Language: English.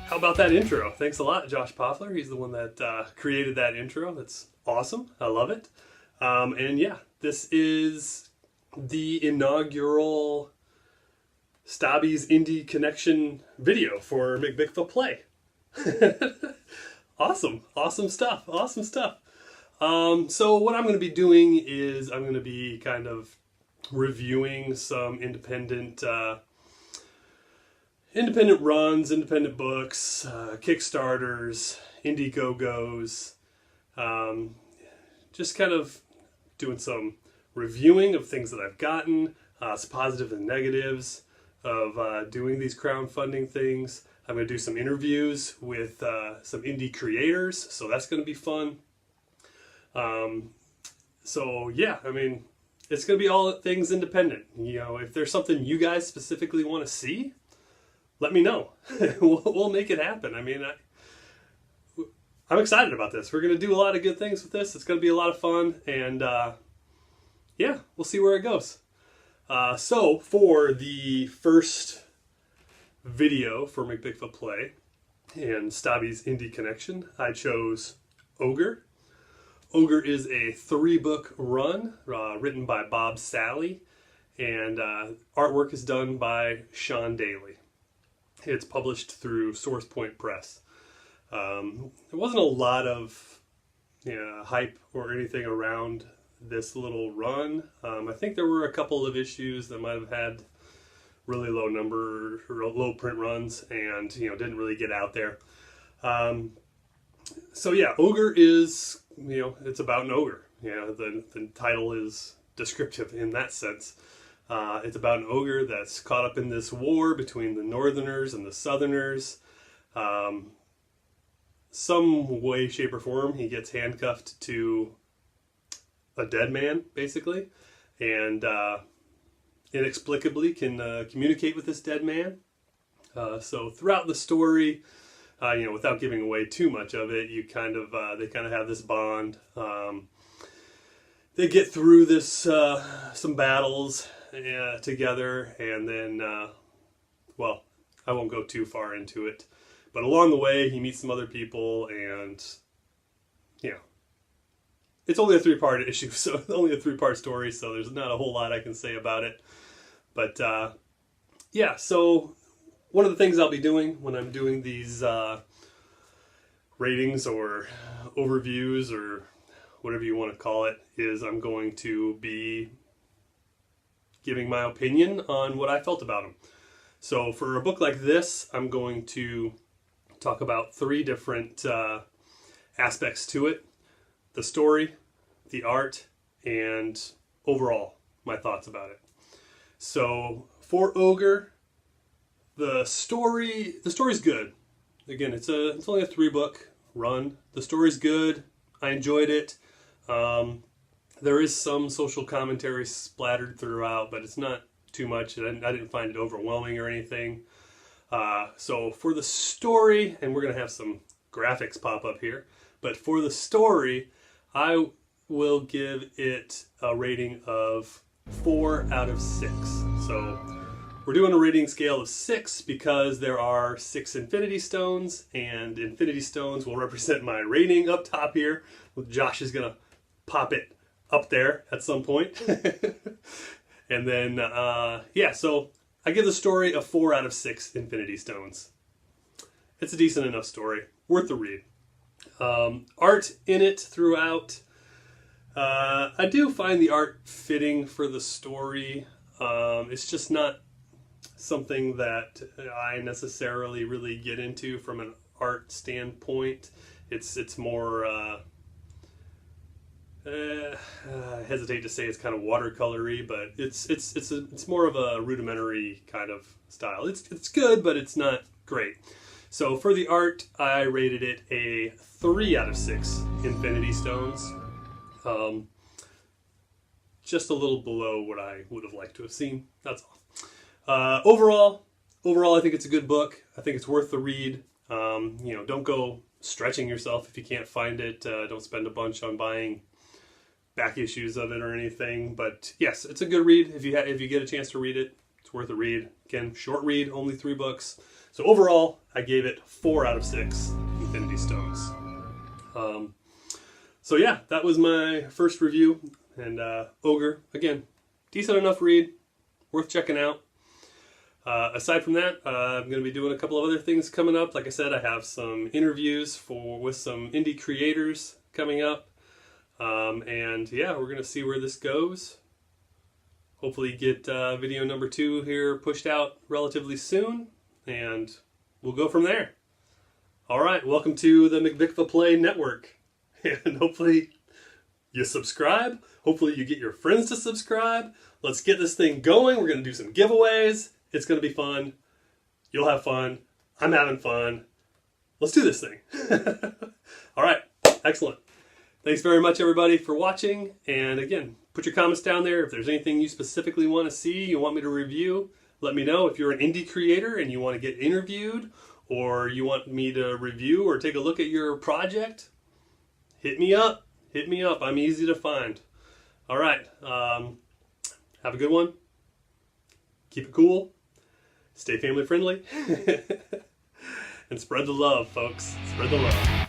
How about that intro? Thanks a lot, Josh Poffler. He's the one that created that intro. That's awesome. I love it. And yeah, this is the inaugural Stabby's Indie Connection video for MCBCFA Play. Awesome. Awesome stuff. Awesome stuff. So what I'm going to be doing is I'm going to be kind of reviewing some independent runs, independent books, Kickstarters, Indiegogos, just kind of doing some reviewing of things that I've gotten, some positives and negatives of doing these crowdfunding things. I'm going to do some interviews with some indie creators, so that's going to be fun. So yeah, I mean, it's going to be all things independent. You know, if there's something you guys specifically want to see, let me know. We'll make it happen. I mean, I'm excited about this. We're going to do a lot of good things with this. It's going to be a lot of fun, and yeah, we'll see where it goes. So for the first video for MCBCFA Play and Stabby's Indie Connection, I chose Ogre. Ogre is a 3-book run written by Bob Salley, and artwork is done by Shawn Daley. It's published through SourcePoint Press. There wasn't a lot of hype or anything around this little run. I think there were a couple of issues that might have had really low number or low print runs, and didn't really get out there. So yeah, Ogre is it's about an ogre. The title is descriptive in that sense. It's about an ogre that's caught up in this war between the Northerners and the Southerners. Some way, shape, or form, he gets handcuffed to a dead man, basically, and inexplicably can communicate with this dead man. So throughout the story, without giving away too much of it, they kind of have this bond. They get through this some battles together, and then well, I won't go too far into it, but along the way he meets some other people, and it's only a 3-part issue, so only a 3-part story, so there's not a whole lot I can say about it. But yeah, so one of the things I'll be doing when I'm doing these ratings or overviews or whatever you want to call it is I'm going to be giving my opinion on what I felt about them. So for a book like this, I'm going to talk about 3 different aspects to it: the story, the art, and overall my thoughts about it. So for Ogre, the story's good. Again, it's only a 3-book run. The story's good. I enjoyed it. There is some social commentary splattered throughout, but it's not too much. I didn't find it overwhelming or anything. So for the story, and we're going to have some graphics pop up here, but for the story, I will give it a rating of 4 out of 6. So we're doing a rating scale of 6 because there are 6 Infinity Stones, and Infinity Stones will represent my rating up top here. Josh is going to pop it up there at some point. And then, yeah, so I give the story a 4 out of 6 Infinity Stones. It's a decent enough story. Worth the read. Art in it throughout. I do find the art fitting for the story. It's just not something that I necessarily really get into from an art standpoint. It's more I hesitate to say it's kind of watercolory, but it's more of a rudimentary kind of style. It's good, but it's not great. So for the art, I rated it a 3 out of 6 Infinity Stones. Just a little below what I would have liked to have seen. That's all. Overall, I think it's a good book. I think it's worth the read. Don't go stretching yourself if you can't find it. Don't spend a bunch on buying back issues of it or anything. But yes, it's a good read. If you get a chance to read it, It's worth a read. Again, short read, only 3 books. So overall, I gave it 4 out of 6 Infinity Stones. So yeah, that was my first review. And Ogre, again, decent enough read, worth checking out. Aside from that, I'm going to be doing a couple of other things coming up. Like I said, I have some interviews with some indie creators coming up. And yeah, we're going to see where this goes. Hopefully get video number 2 here pushed out relatively soon. And we'll go from there. All right, welcome to the MCBCFA Network. And hopefully you subscribe. Hopefully you get your friends to subscribe. Let's get this thing going. We're going to do some giveaways. It's going to be fun. You'll have fun. I'm having fun. Let's do this thing. All right, excellent. Thanks very much, everybody, for watching. And again, put your comments down there. If there's anything you specifically want to see, you want me to review, let me know. If you're an indie creator and you want to get interviewed, or you want me to review or take a look at your project, hit me up. Hit me up. I'm easy to find. All right. Have a good one. Keep it cool. Stay family friendly. And spread the love, folks. Spread the love.